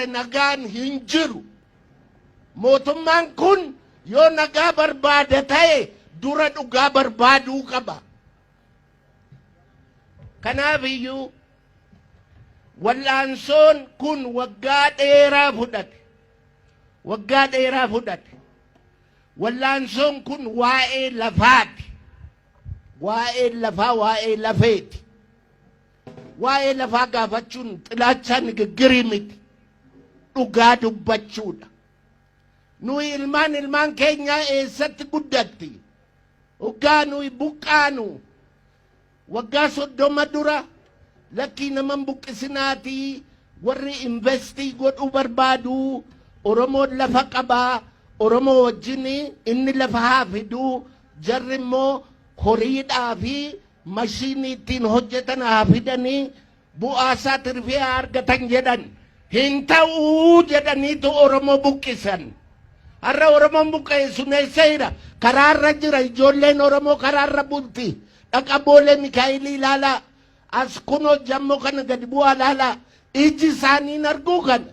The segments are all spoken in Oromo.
nagaan hin jiru. Mootummaan kun yoo nagaa barbaada ta'e dura dhugaa barbaaduu qaba. Kanaaf iyyuu wal'aansoon kun waggaa dheeraa fudhate. Waggaa dheeraa fudhate. Wal'aansoon kun waa'ee lafaati. Waa'ee lafaa, waa'ee lafeeti. Waa'ee lafaa gaafachuun xilaacha nigiggirii miti. Dhugaa dubbachuudha. Nuyi ilmaan keenya eessatti guddatti? Waggaa nuyi buqqaanu. Waggaa 30 dura lakkii naman buqqisinaati warri investii godhuu barbaadu. Oromoon lafa qabaa. Oromoo wajjin inni lafa haa fidu. Jarri immoo horiidhaa fi mashiinii ittiin hojjetan haa fidanii bu'aasaa tirfee argatan jedhan. Hin ta'uu jedhaniitu Oromoo buqqisan. Har'a Oromoon buqqeessu neesseera. Karaarra jira ijoolleen Oromoo karaarra bulti. Dhaqa boolee Mikaayilii ilaalaa. As kunoo jammoo kana gadi bu'aa ilaalaa. Iji isaaniin arguu kana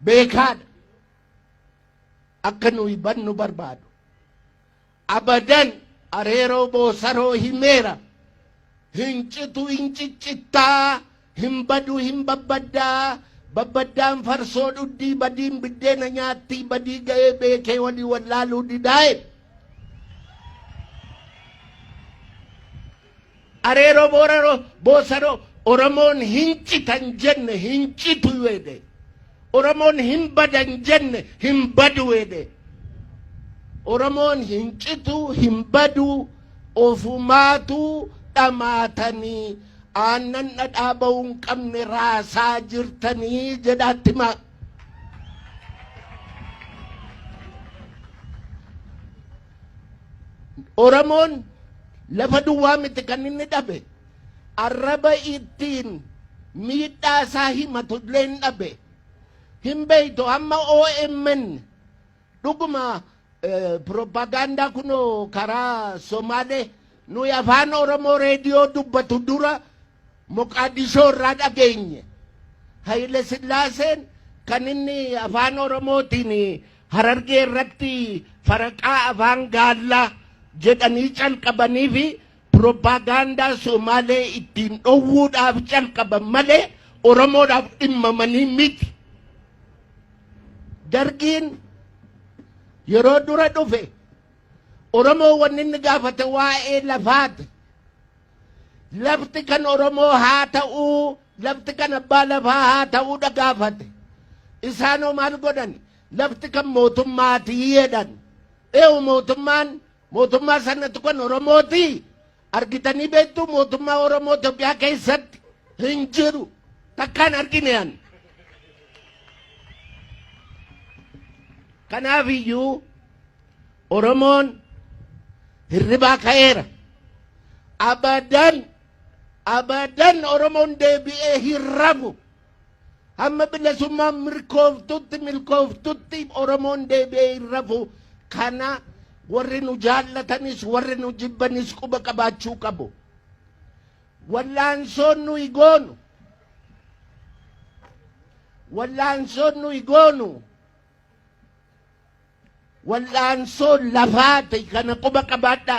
beekaadha. Akka nuyi bannu barbaadu. Abadan areeroo boosaroo himeera. Hin citu hin ciccittaa. Hin badu hin babbaddaa. Babbaddaan farsoo dhuddii badiin biddeena nyaatti badii ga'ee beekee walii wallaaluu didaa'e. Areeroo boosaroo Oromoon hin citan jenne hin citu weede. Oromoon hin badan jenne hin badu weede. Oromoon hin citu hin badu ofumaatu dhamaatanii aannan dhadhaaba'uu hin qabne raasaa jirtanii jedhaatti maa. Oromoon lafa duwwaa miti kan inni dhabe. Arraba ittiin miidhaa isaa himatu illee hin dhabe. Hin beeytu amma OMN dhuguma propagaandaa kunoo karaa Somaalee nuyi afaan Oromoo reediyoo dubbatu dura Moqaadishoo irraa dhageenye. Haile Sillaaseen kan inni afaan Oromootiin Harargee irratti faraqaa afaan gaallaa jedhanii calqabanii fi propagaandaa Somaalee ittiin dhowwuudhaaf calqaban malee Oromoodhaaf dhimmamanii miti. Dargiin yeroo dura dhufe Oromoo wanni inni gaafate waa'ee lafaati. Lafti kan Oromoo haa ta'uu, lafti kan abbaa lafaa haa ta'uudha gaafate. Isaanoo maal godhan? Lafti kan mootummaatii jedhan. Mootummaa sanatu kan Oromooti. Argitanii beektu mootummaa Oromoo Itoophiyaa keessatti hin jiru. Takkaan argine. Kanaaf iyyuu Oromoon hirribaa ka'eera. Abadan Oromoon deebi'ee hin rafu. Hamma bilisummaan milkooftutti Oromoon deebi'ee hin rafu. Kana warri nu jaallatanis warri nu jibbanis quba qabaachuu qabu. Wal'aansoon nuyi goonu. Wal'aansoon lafaati kana quba qabaadha.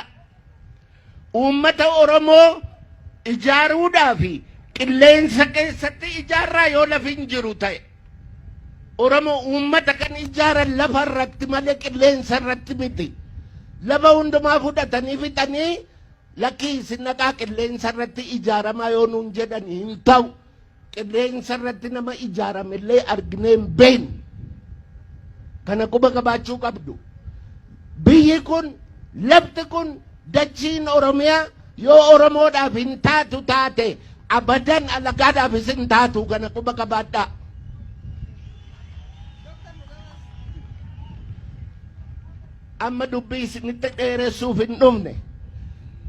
Uummata Oromoo ijaaruudhaaf qilleensa keessatti ijaarraa yoo lafi hin jiru ta'e. Oromoo uummata kan ijaaran lafa irratti malee qilleensa irratti miti. Lafa hundumaa fudhatanii fixanii lakkii isin naqaa qilleensa irratti ijaaramaa yoo nuun jedhan hin ta'u. Qilleensa irratti nama ijaaramellee arginee hin beeknu. Kana quba qabaachuu qabdu. Biyyi kun, lafti kun, dachiin Oromiyaa yoo Oromoodhaaf hin taatu taate abadan alagaadhaaf isin taatu. Kana quba qabaadhaa. Amma dubbii isinitti dheeressuuf hin dhumne.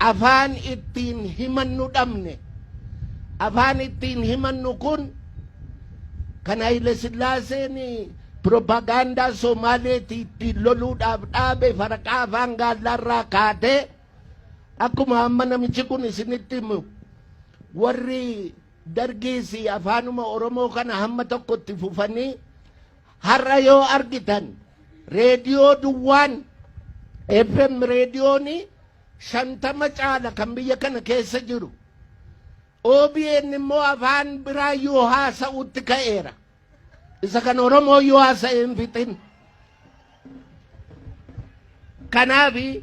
Afaan ittiin himannu dhabne. Afaan ittiin himannu kun kan Haile Sillaaseen propagaandaa Somaaleetii ittiin loluudhaaf dhaabe faraqaa afaan gaallaarraa kaatee akkuma amma namichi kun isinitti himu warri dargiisi afaanuma Oromoo kana hamma tokkotti fufanii har'a yoo argitan reediyoo duwwaan FM reediyooni 50 caala kan biyya kana keessa jiru. OBN immoo afaan biraa yoo haasa'utti ka'eera. Isa kan Oromoo yoo haasa'e hin fixin. Kanaafi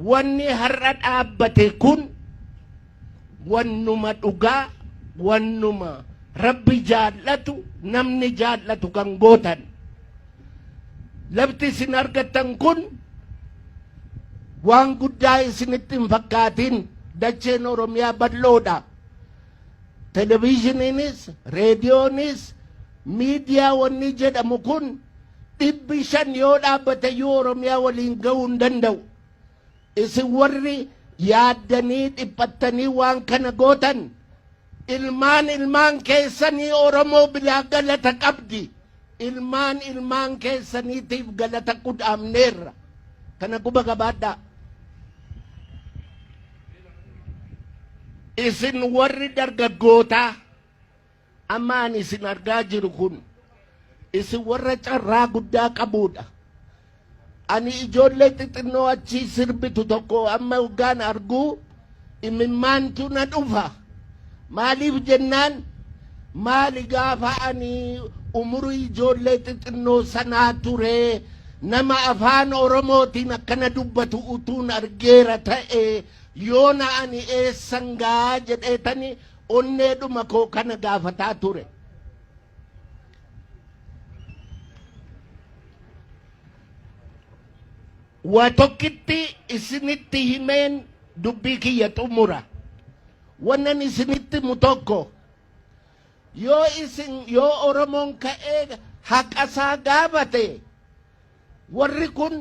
wanni har'a dhaabbate kun wannuma dhugaa, wannuma Rabbi jaallatu, namni jaallatu kan gootan. Lafti isin argattan kun waan guddaa isinitti hin fakkaatin. Dacheen Oromiyaa bal'oodha. Televizyiniinis, reediyoonis, miidiyaa wanni jedhamu kun 500 yoo dhaabbate yoo Oromiyaa waliin ga'uu hin danda'u. Isin warri yaaddanii dhiphattanii waan kana gootan ilmaan keessanii Oromoo bilaa galata qabdi. Ilmaan keessaniitiif galata qudhaamneerra. Kana quba qabaadhaa. Isin warri dargaggootaa amma ani isin argaa jiru kun isin warra carraa guddaa qabuudha. Ani ijoollee xixinnoo achii sirbitu tokko amma hoggaan arguu imimmaantu na dhufa. Maaliif jennaan maali gaafa ani umurii ijoollee xixinnoo sanaa ture nama afaan Oromootiin akkana dubbatu utuun argeera ta'e yoona ani eessan gaa jedheetani onneedhuma koo kana gaafataa ture. Waa tokkitti isinitti himeen dubbii kiyya xumura. Wannan isinitti himu tokko yoo Oromoon ka'ee haqasaa gaafate warri kun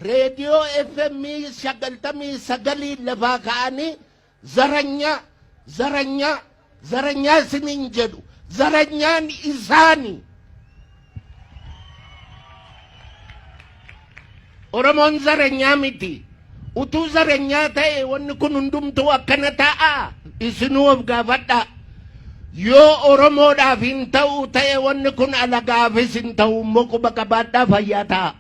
reediyoo FM 99 lafaa ka'anii zaranyaa isiniin jedhu. Zaranyaan isaani. Oromoon zaranyaa miti. Utuu zaranyaa ta'e wanni kun hundumtuu akkana ta'a. Isinuu of gaafadha. Yoo Oromoodhaaf hin ta'u ta'e wanni kun alagaafis hin ta'u immoo quba qabaadhaa fayyaa ta'a.